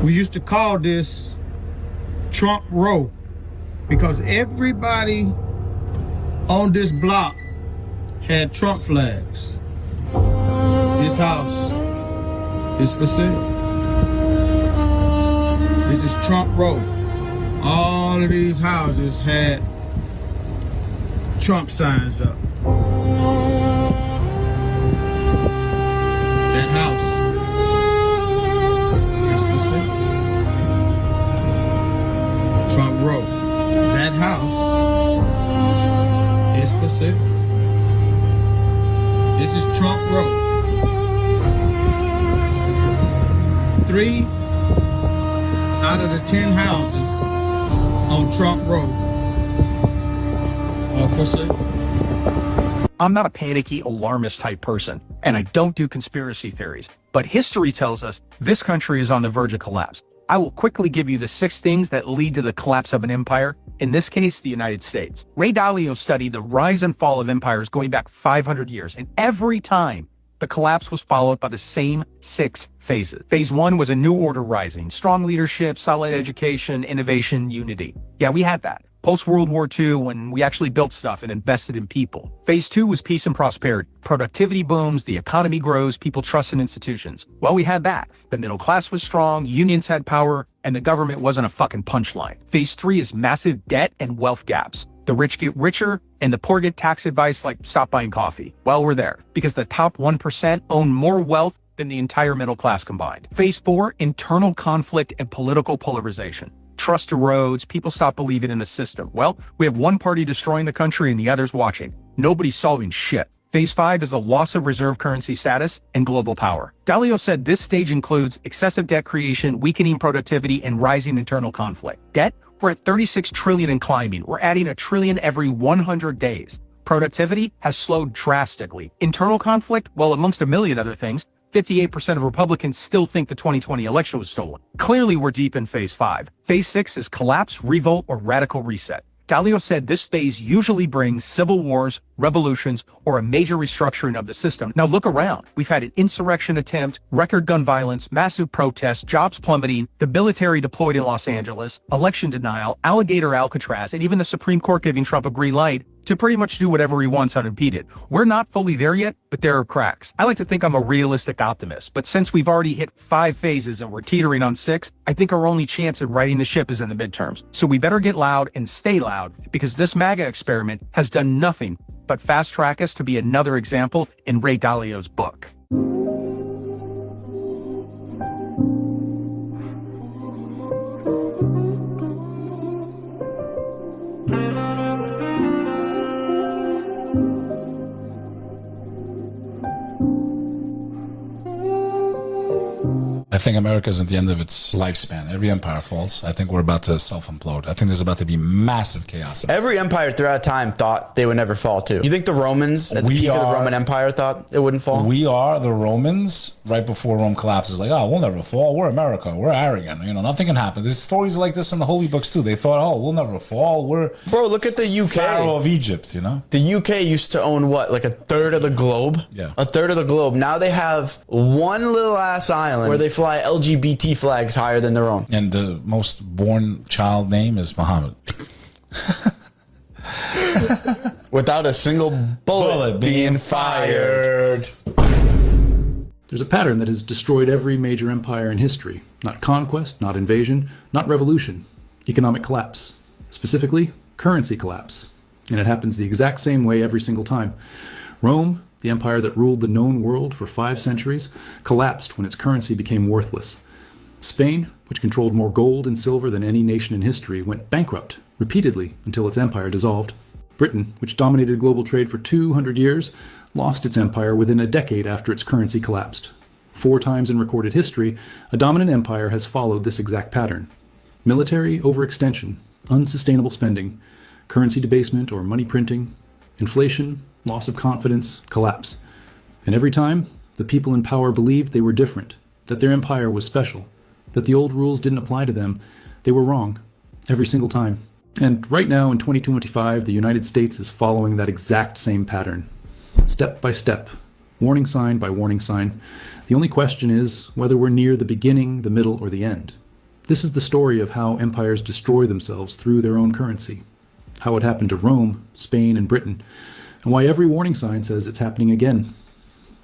We used to call this Trump Row because everybody on this block had Trump flags. This house is for sale. This is Trump Row. All of these houses had Trump signs up. That house is for sale. Trump Row. That house is for sale. This is Trump Row. 3 out of the 10 houses on Trump Road are for sale. I'm not a panicky, alarmist type person, and I don't do conspiracy theories. But history tells us this country is on the verge of collapse. I will quickly give you the 6 things that lead to the collapse of an empire, in this case, the United States. Ray Dalio studied the rise and fall of empires going back 500 years, and every time, the collapse was followed by the same 6 phases. Phase 1 was a new order rising, strong leadership, solid education, innovation, unity. Yeah, we had that. Post-World War II, when we actually built stuff and invested in people. Phase 2 was peace and prosperity. Productivity booms, the economy grows, people trust in institutions. Well, we had that. The middle class was strong, unions had power, and the government wasn't a fucking punchline. Phase 3 is massive debt and wealth gaps. The rich get richer, and the poor get tax advice like stop buying coffee. Well, we're there, because the top 1% own more wealth than the entire middle class combined. Phase 4, internal conflict and political polarization. Trust erodes, people stop believing in the system. Well, we have one party destroying the country and the others watching. Nobody's solving shit. Phase 5 is the loss of reserve currency status and global power. Dalio said this stage includes excessive debt creation, weakening productivity, and rising internal conflict. Debt? We're at 36 trillion and climbing. We're adding $1 trillion every 100 days. Productivity has slowed drastically. Internal conflict? Well, amongst a million other things, 58% of Republicans still think the 2020 election was stolen. Clearly, we're deep in Phase 5. Phase 6 is collapse, revolt, or radical reset. Dalio said this phase usually brings civil wars, revolutions, or a major restructuring of the system. Now look around. We've had an insurrection attempt, record gun violence, massive protests, jobs plummeting, the military deployed in Los Angeles, election denial, alligator Alcatraz, and even the Supreme Court giving Trump a green light to pretty much do whatever he wants unimpeded. We're not fully there yet, but there are cracks. I like to think I'm a realistic optimist, but since we've already hit 5 phases and we're teetering on 6, I think our only chance of righting the ship is in the midterms. So we better get loud and stay loud, because this MAGA experiment has done nothing but fast track us to be another example in Ray Dalio's book. I think America is at the end of its lifespan. Every empire falls. I think we're about to self-implode. I think there's about to be massive chaos. Every empire throughout time thought they would never fall too. You think the Romans at the peak of the Roman Empire thought it wouldn't fall? We are the Romans right before Rome collapses. Like, oh, we'll never fall. We're America. We're arrogant. You know, nothing can happen. There's stories like this in the holy books too. They thought, oh, we'll never fall. We're Bro, look at the UK. Pharaoh of Egypt, you know? The UK used to own what, like 1/3 of the globe? Yeah. 1/3 of the globe. Now they have one little ass island where they fly LGBT flags higher than their own. And the most born child name is Muhammad. Without a single bullet being fired. There's a pattern that has destroyed every major empire in history. Not conquest, not invasion, not revolution. Economic collapse. Specifically, currency collapse. And it happens the exact same way every single time. Rome, the empire that ruled the known world for 5 centuries, collapsed when its currency became worthless. Spain, which controlled more gold and silver than any nation in history, went bankrupt repeatedly until its empire dissolved. Britain, which dominated global trade for 200 years, lost its empire within a decade after its currency collapsed. 4 times in recorded history, a dominant empire has followed this exact pattern. Military overextension, unsustainable spending, currency debasement or money printing, inflation, loss of confidence, collapse. And every time, the people in power believed they were different, that their empire was special, that the old rules didn't apply to them. They were wrong, every single time. And right now in 2025, the United States is following that exact same pattern. Step by step, warning sign by warning sign. The only question is whether we're near the beginning, the middle, or the end. This is the story of how empires destroy themselves through their own currency, how it happened to Rome, Spain, and Britain, and why every warning sign says it's happening again.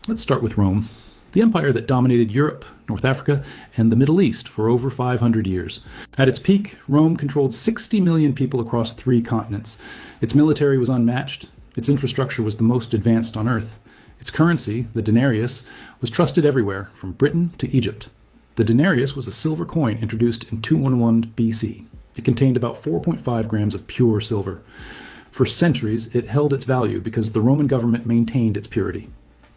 Let's start with Rome, the empire that dominated Europe, North Africa, and the Middle East for over 500 years. At its peak, Rome controlled 60 million people across 3 continents. Its military was unmatched. Its infrastructure was the most advanced on Earth. Its currency, the denarius, was trusted everywhere, from Britain to Egypt. The denarius was a silver coin introduced in 211 BC. It contained about 4.5 grams of pure silver. For centuries, it held its value because the Roman government maintained its purity.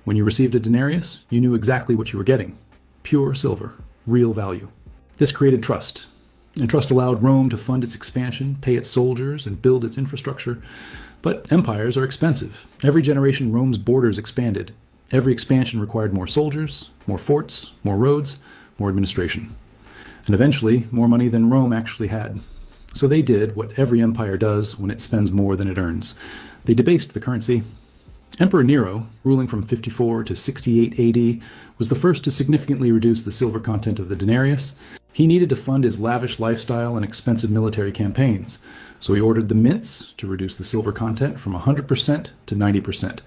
When you received a denarius, you knew exactly what you were getting. Pure silver, real value. This created trust, and trust allowed Rome to fund its expansion, pay its soldiers, and build its infrastructure. But empires are expensive. Every generation, Rome's borders expanded. Every expansion required more soldiers, more forts, more roads, more administration, and eventually more money than Rome actually had. So they did what every empire does when it spends more than it earns. They debased the currency. Emperor Nero, ruling from 54 to 68 AD, was the first to significantly reduce the silver content of the denarius. He needed to fund his lavish lifestyle and expensive military campaigns, so he ordered the mints to reduce the silver content from 100% to 90%.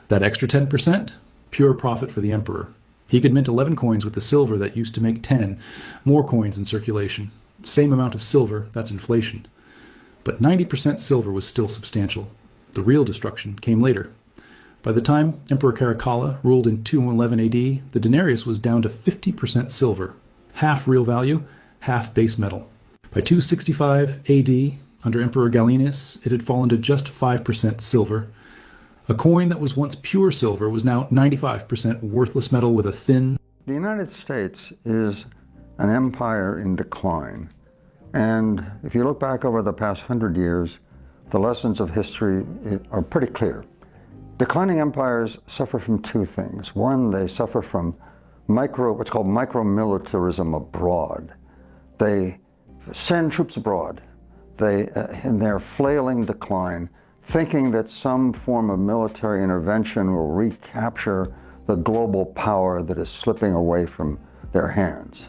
That extra 10%, pure profit for the emperor. He could mint 11 coins with the silver that used to make 10, more coins in circulation. Same amount of silver, that's inflation. But 90% silver was still substantial. The real destruction came later. By the time Emperor Caracalla ruled in 211 AD, the denarius was down to 50% silver, half real value, half base metal. By 265 AD, under Emperor Gallienus, it had fallen to just 5% silver. A coin that was once pure silver was now 95% worthless metal with a thin... The United States is an empire in decline. And if you look back over the past 100 years, the lessons of history are pretty clear. Declining empires suffer from 2 things. One, they suffer from what's called micro-militarism abroad. They send troops abroad. In their flailing decline, thinking that some form of military intervention will recapture the global power that is slipping away from their hands.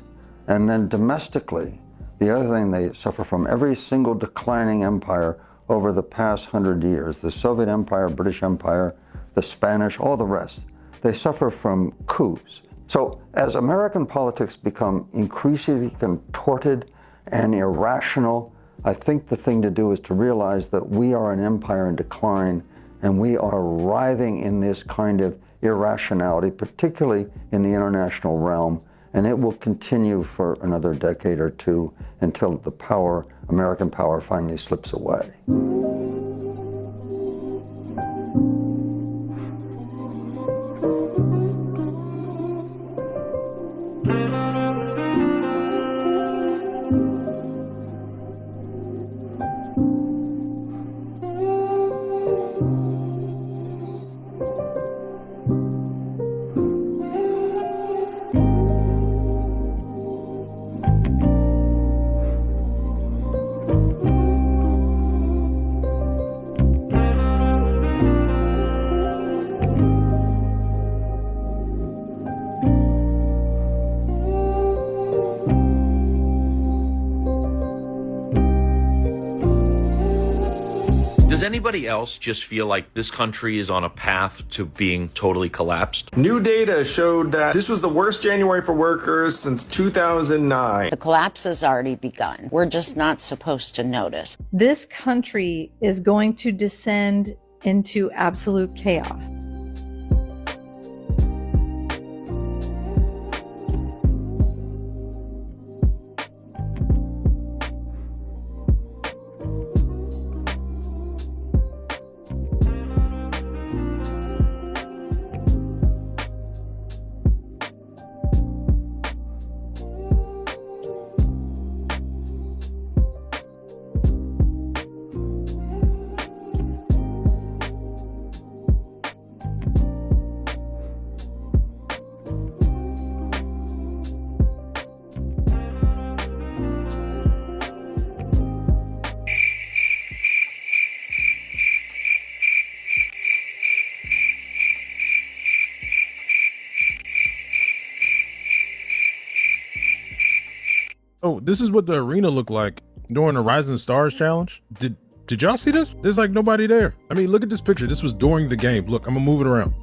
And then domestically, the other thing they suffer from, every single declining empire over the past 100 years, the Soviet Empire, British Empire, the Spanish, all the rest, they suffer from coups. So as American politics become increasingly contorted and irrational, I think the thing to do is to realize that we are an empire in decline and we are writhing in this kind of irrationality, particularly in the international realm, and it will continue for another decade or 2 until the power, American power, finally slips away. Does anybody else just feel like this country is on a path to being totally collapsed? New data showed that this was the worst January for workers since 2009. The collapse has already begun. We're just not supposed to notice. This country is going to descend into absolute chaos. Oh, this is what the arena looked like during the Rising Stars challenge. Did y'all see this? There's like nobody there. I mean, look at this picture. This was during the game. Look, I'm gonna move it around.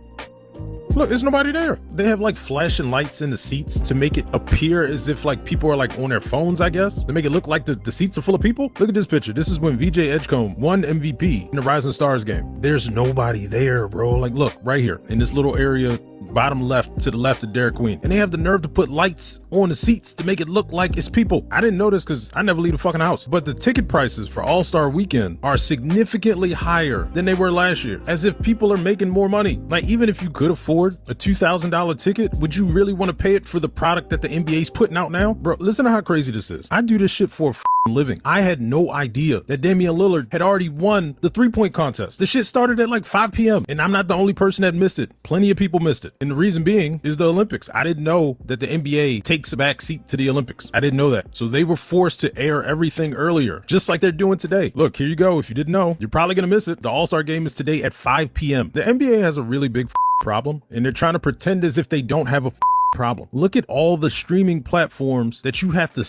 Look, there's nobody there. They have like flashing lights in the seats to make it appear as if like people are like on their phones, I guess. To make it look like the seats are full of people. Look at this picture. This is when VJ Edgecombe won MVP in the Rising Stars game. There's nobody there, bro. Like, look, right here in this little area, bottom left to the left of Derek Queen. And they have the nerve to put lights on the seats to make it look like it's people. I didn't notice because I never leave the fucking house. But the ticket prices for All-Star Weekend are significantly higher than they were last year. As if people are making more money. Like, even if you could afford a $2,000 ticket, would you really want to pay it for the product that the NBA's putting out now? Bro, listen to how crazy this is. I do this shit for a living. I had no idea that Damian Lillard had already won the 3-point contest. The shit started at like 5 p.m. and I'm not the only person that missed it. Plenty of people missed it. And the reason being is the Olympics. I didn't know that the NBA takes a back seat to the Olympics. I didn't know that. So they were forced to air everything earlier, just like they're doing today. Look, here you go. If you didn't know, you're probably going to miss it. The All-Star game is today at 5 p.m. The NBA has a really big problem, and they're trying to pretend as if they don't have a problem. Look at all the streaming platforms that you have to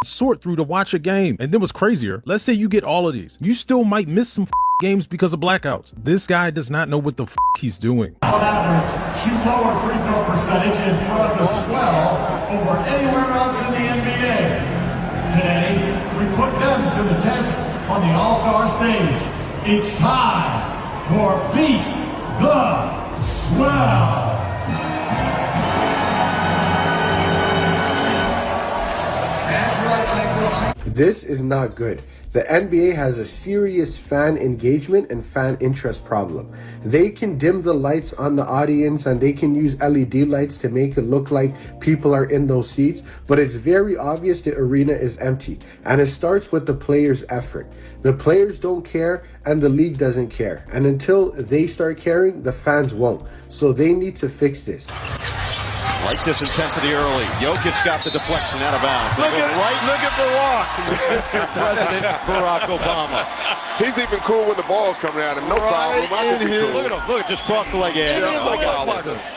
sort through to watch a game. And then what's crazier, let's say you get all of these. You still might miss some games because of blackouts. This guy does not know what the he's doing. On average, shoot lower free throw percentage in front of the swell over anywhere else in the NBA. Today, we put them to the test on the All-Star stage. It's time for Beat the Swell. This is not good. The NBA has a serious fan engagement and fan interest problem. They can dim the lights on the audience and they can use LED lights to make it look like people are in those seats, but it's very obvious the arena is empty. And it starts with the players' effort. The players don't care and the league doesn't care. And until they start caring, the fans won't. So they need to fix this. Like this intensity early. Jokic got the deflection out of bounds. Look at Barack. President Barack Obama. He's even cool when the ball's coming at him. No problem. I can be cool. Look at him. Look, just crossed the leg. Yeah,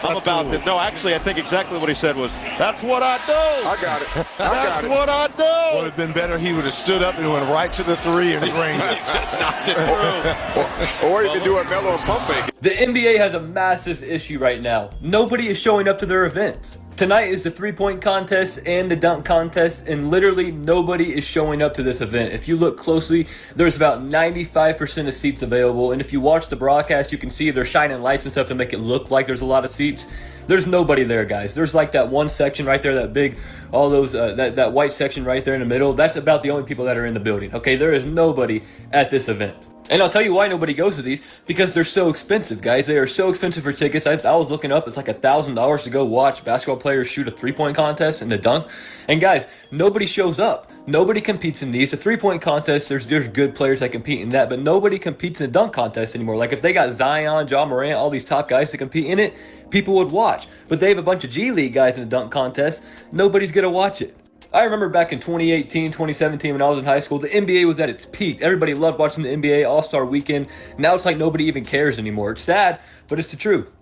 I'm about to. No, actually, I think exactly what he said was, "That's what I do." I got it. That's what I do. Would have been better. He would have stood up and went right to the three and drained it. Just knocked it through. Or he could do a Melo and pump fake. The NBA has a massive issue right now. Nobody is showing up to their events. Tonight is the 3-point contest and the dunk contest, and literally nobody is showing up to this event. If you look closely, there's about 95% of seats available, and if you watch the broadcast, you can see they're shining lights and stuff to make it look like there's a lot of seats. There's nobody there, guys. There's like that one section right there, that big, all those, that white section right there in the middle. That's about the only people that are in the building, okay? There is nobody at this event. And I'll tell you why nobody goes to these, because they're so expensive, guys. They are so expensive for tickets. I was looking up, it's like $1,000 to go watch basketball players shoot a 3-point contest and a dunk. And guys, nobody shows up. Nobody competes in these. The 3-point contest, there's good players that compete in that, but nobody competes in a dunk contest anymore. Like if they got Zion, Ja Morant, all these top guys to compete in it, people would watch. But they have a bunch of G League guys in the dunk contest. Nobody's gonna watch it. I remember back in 2018, 2017 when I was in high school, the NBA was at its peak. Everybody loved watching the NBA All-Star Weekend. Now it's like nobody even cares anymore. It's sad, but it's the truth.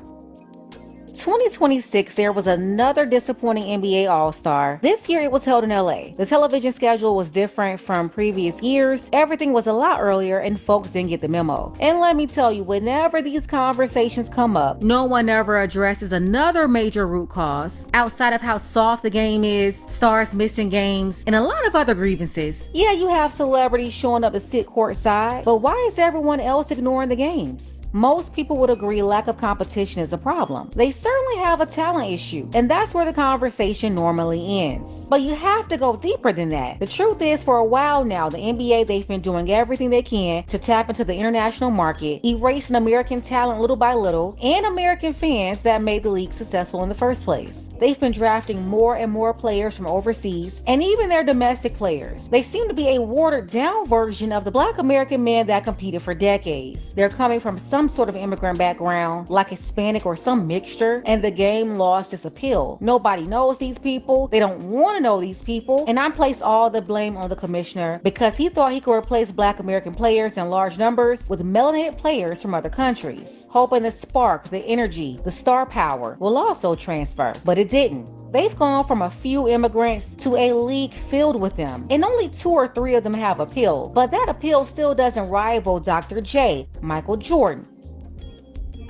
2026, there was another disappointing NBA All-Star. This year it was held in LA. The television schedule was different from previous years. Everything was a lot earlier and folks didn't get the memo. And let me tell you, whenever these conversations come up, no one ever addresses another major root cause outside of how soft the game is, stars missing games, and a lot of other grievances. Yeah, you have celebrities showing up to sit courtside, but why is everyone else ignoring the games? Most people would agree lack of competition is a problem. They certainly have a talent issue, and that's where the conversation normally ends. But you have to go deeper than that. The truth is, for a while now, the NBA, they've been doing everything they can to tap into the international market, erasing American talent little by little, and American fans that made the league successful in the first place. They've been drafting more and more players from overseas, and even their domestic players. They seem to be a watered down version of the Black American men that competed for decades. They're coming from some sort of immigrant background, like Hispanic or some mixture, and the game lost its appeal. Nobody knows these people. They don't want to know these people, and I place all the blame on the commissioner because he thought he could replace Black American players in large numbers with melanated players from other countries, hoping the spark, the energy, the star power will also transfer. But it it didn't. They've gone from a few immigrants to a league filled with them, and only 2 or 3 of them have appeal. But that appeal still doesn't rival Dr. J, Michael Jordan,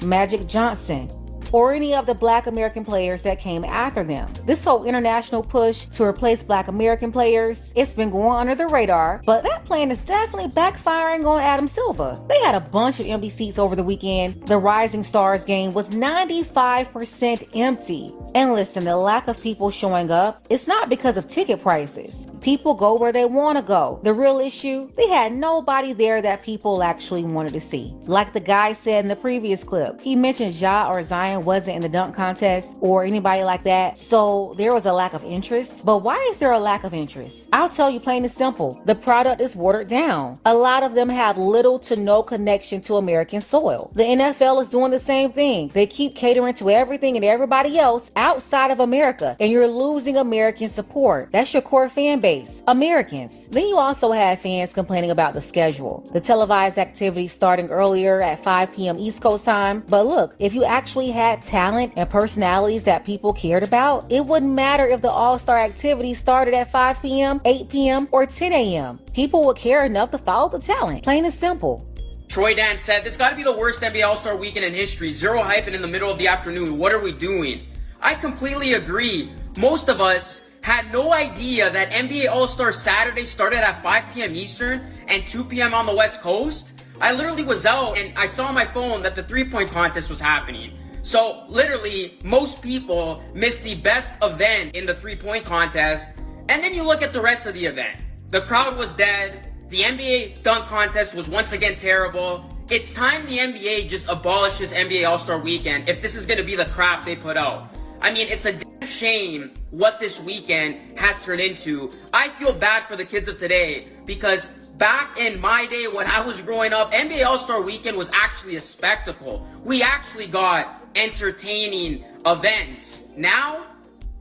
Magic Johnson, or any of the Black American players that came after them. This whole international push to replace Black American players, it's been going under the radar, but that plan is definitely backfiring on Adam Silver. They had a bunch of empty seats over the weekend. The Rising Stars game was 95% empty. And listen, the lack of people showing up, it's not because of ticket prices. People go where they want to go. The real issue, they had nobody there that people actually wanted to see. Like the guy said in the previous clip, he mentioned Ja or Zion wasn't in the dunk contest or anybody like that, so there was a lack of interest. But why is there a lack of interest? I'll tell you plain and simple. The product is watered down. A lot of them have little to no connection to American soil. The NFL is doing the same thing. They keep catering to everything and everybody else outside of America, and you're losing American support. That's your core fan base, Americans. Then you also have fans complaining about the schedule. The televised activity starting earlier at 5 p.m. East Coast time. But look, if you actually had talent and personalities that people cared about, it wouldn't matter if the All-Star activity started at 5 p.m., 8 p.m., or 10 a.m. People would care enough to follow the talent. Plain and simple. Troy Dan said, "This got to be the worst NBA All-Star weekend in history. Zero hype in the middle of the afternoon. What are we doing?" I completely agree. Most of us had no idea that NBA All-Star Saturday started at 5 p.m. Eastern and 2 p.m. on the West Coast. I literally was out and I saw on my phone that the three-point contest was happening. So literally, most people missed the best event in the three-point contest. And then you look at the rest of the event. The crowd was dead. The NBA dunk contest was once again terrible. It's time the NBA just abolishes NBA All-Star Weekend if this is going to be the crap they put out. I mean, it's a damn shame what this weekend has turned into. I feel bad for the kids of today because back in my day when I was growing up, NBA All-Star Weekend was actually a spectacle. We actually got entertaining events. Now,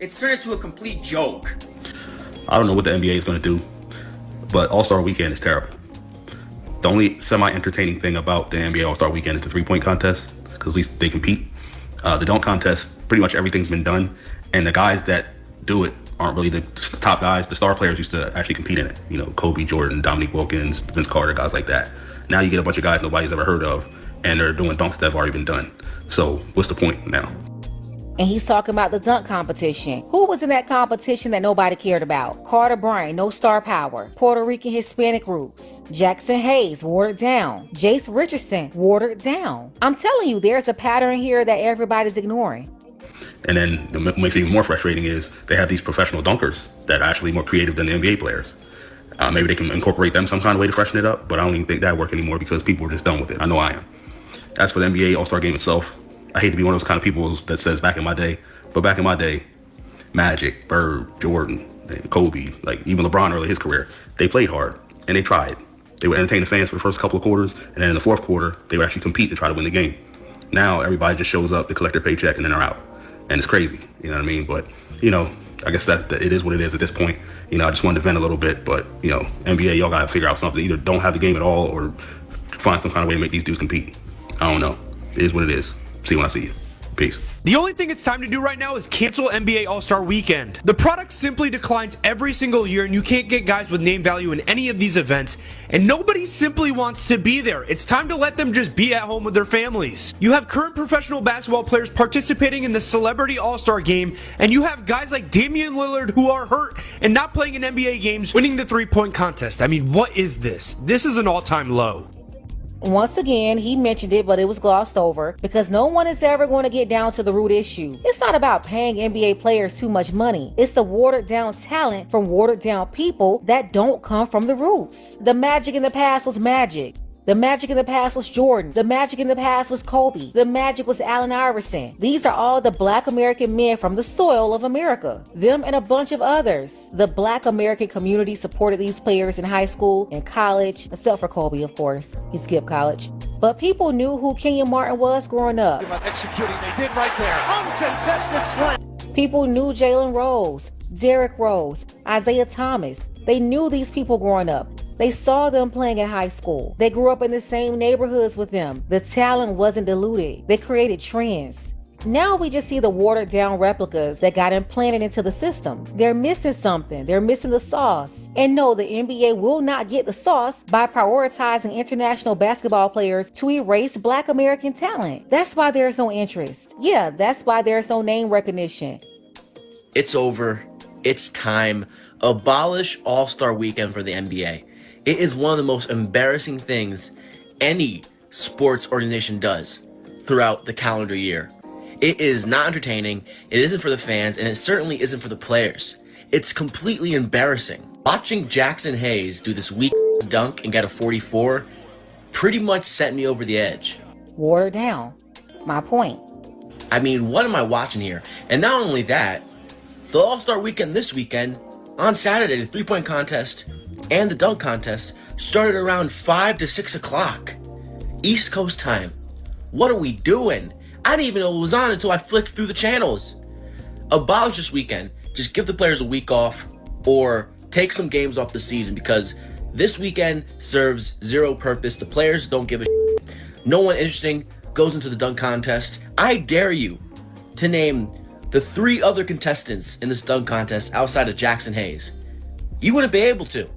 it's turned into a complete joke. I don't know what the NBA is going to do, but All-Star Weekend is terrible. The only semi-entertaining thing about the NBA All-Star Weekend is the three-point contest, because at least they compete. The dunk contest, pretty much everything's been done, and the guys that do it aren't really the top guys. The star players used to actually compete in it. You know, Kobe, Jordan, Dominique Wilkins, Vince Carter, guys like that. Now you get a bunch of guys nobody's ever heard of, and they're doing dunks that have already been done. So what's the point now? And he's talking about the dunk competition. Who was in that competition that nobody cared about? Carter Bryant, no star power. Puerto Rican Hispanic roots. Jackson Hayes, watered down. Jace Richardson, watered down. I'm telling you, there's a pattern here that everybody's ignoring. And then what makes it even more frustrating is they have these professional dunkers that are actually more creative than the NBA players. Maybe they can incorporate them some kind of way to freshen it up, but I don't even think that work anymore because people are just done with it. I know I am. As for the NBA All-Star Game itself, I hate to be one of those kind of people that says back in my day, but back in my day, Magic, Bird, Jordan, Kobe, like even LeBron early in his career, they played hard and they tried. They would entertain the fans for the first couple of quarters, and then in the fourth quarter, they would actually compete to try to win the game. Now everybody just shows up to collect their paycheck and then they're out. And it's crazy, you know what I mean? But, you know, I guess that it is what it is at this point. You know, I just wanted to vent a little bit, but, you know, NBA, y'all got to figure out something. Either don't have the game at all or find some kind of way to make these dudes compete. I don't know. It is what it is. See you when I see you. Peace. The only thing it's time to do right now is cancel NBA All-Star Weekend. The product simply declines every single year and you can't get guys with name value in any of these events, and nobody simply wants to be there. It's time to let them just be at home with their families. You have current professional basketball players participating in the Celebrity All-Star Game, and you have guys like Damian Lillard who are hurt and not playing in NBA games winning the three-point contest. I mean, what is this? This is an all-time low. Once again, he mentioned it, but it was glossed over because no one is ever going to get down to the root issue. It's not about paying NBA players too much money. It's the watered down talent from watered down people that don't come from the roots. The Magic in the past was Magic. The Magic in the past was Jordan. The Magic in the past was Kobe. The Magic was Allen Iverson. These are all the Black American men from the soil of America. Them and a bunch of others. The Black American community supported these players in high school and college, except for Kobe, of course. He skipped college. But people knew who Kenyon Martin was growing up. Executing, they did right there. Uncontested slam. People knew Jalen Rose, Derrick Rose, Isaiah Thomas. They knew these people growing up. They saw them playing in high school. They grew up in the same neighborhoods with them. The talent wasn't diluted. They created trends. Now we just see the watered down replicas that got implanted into the system. They're missing something. They're missing the sauce. And no, the NBA will not get the sauce by prioritizing international basketball players to erase Black American talent. That's why there's no interest. Yeah, that's why there's no name recognition. It's over. It's time. Abolish All-Star Weekend for the NBA. It is one of the most embarrassing things any sports organization does throughout the calendar year. It is not entertaining, it isn't for the fans, and it certainly isn't for the players. It's completely embarrassing. Watching Jackson Hayes do this weak dunk and get a 44 pretty much sent me over the edge. Watered down. My point. I mean, what am I watching here? And not only that, the All-Star Weekend this weekend, on Saturday, the three-point contest and the dunk contest started around 5 to 6 o'clock East Coast time. What are we doing? I didn't even know it was on until I flicked through the channels. Abolish this weekend. Just give the players a week off or take some games off the season, because this weekend serves zero purpose. The players don't give a shit. No one interesting goes into the dunk contest. I dare you to name the 3 other contestants in this dunk contest outside of Jackson Hayes. You wouldn't be able to.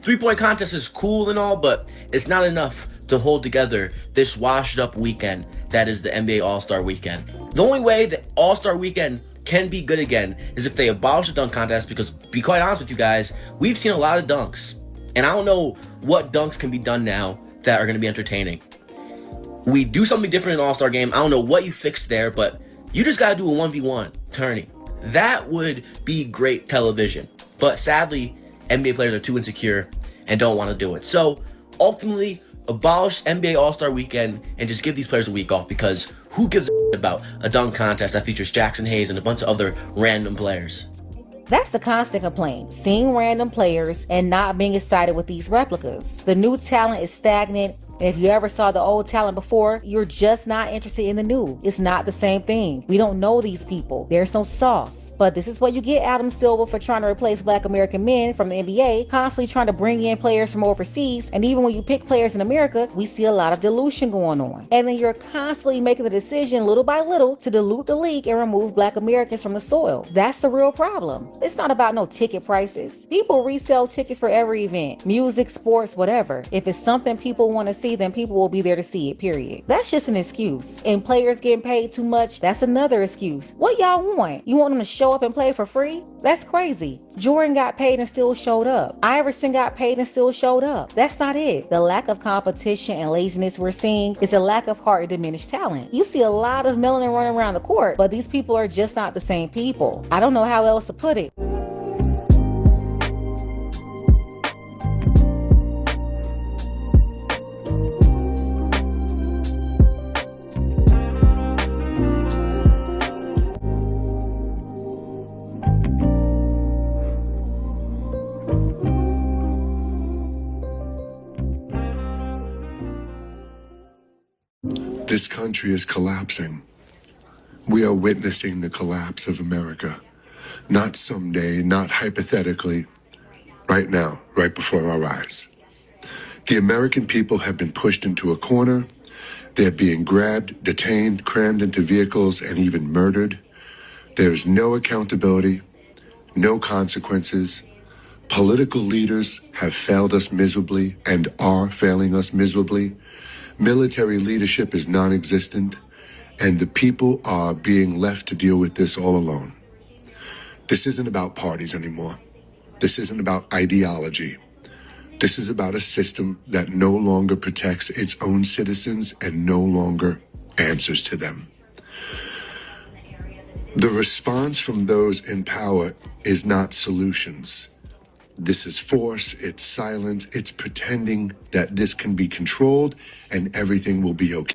Three-point contest is cool and all, but it's not enough to hold together this washed up weekend that is the NBA All-Star Weekend. The only way that All-Star Weekend can be good again is if they abolish the dunk contest, because, to be quite honest with you guys, we've seen a lot of dunks, and I don't know what dunks can be done now that are going to be entertaining. We do something different in All-Star Game. I don't know what you fixed there, but you just got to do a 1v1 tourney. That would be great television. But sadly, NBA players are too insecure and don't want to do it. So ultimately, abolish NBA All-Star Weekend and just give these players a week off, because who gives a about a dunk contest that features Jackson Hayes and a bunch of other random players? That's the constant complaint, seeing random players and not being excited with these replicas. The new talent is stagnant, and if you ever saw the old talent before, you're just not interested in the new. It's not the same thing. We don't know these people. There's no sauce. But this is what you get, Adam Silver, for trying to replace Black American men from the NBA, constantly trying to bring in players from overseas. And even when you pick players in America, we see a lot of dilution going on. And then you're constantly making the decision little by little to dilute the league and remove Black Americans from the soil. That's the real problem. It's not about no ticket prices. People resell tickets for every event, music, sports, whatever. If it's something people want to see, then people will be there to see it, period. That's just an excuse. And players getting paid too much, that's another excuse. What y'all want? You want them to show up and play for free? That's crazy. Jordan got paid and still showed up. Iverson got paid and still showed up. That's not it. The lack of competition and laziness we're seeing is a lack of heart and diminished talent. You see a lot of melanin running around the court, but these people are just not the same people. I don't know how else to put it. This country is collapsing. We are witnessing the collapse of America. Not someday, not hypothetically, right now, right before our eyes. The American people have been pushed into a corner. They're being grabbed, detained, crammed into vehicles, and even murdered. There is no accountability, no consequences. Political leaders have failed us miserably and are failing us miserably. Military leadership is non-existent, and the people are being left to deal with this all alone. This isn't about parties anymore. This isn't about ideology. This is about a system that no longer protects its own citizens and no longer answers to them. The response from those in power is not solutions. This is force, it's silence, it's pretending that this can be controlled and everything will be okay.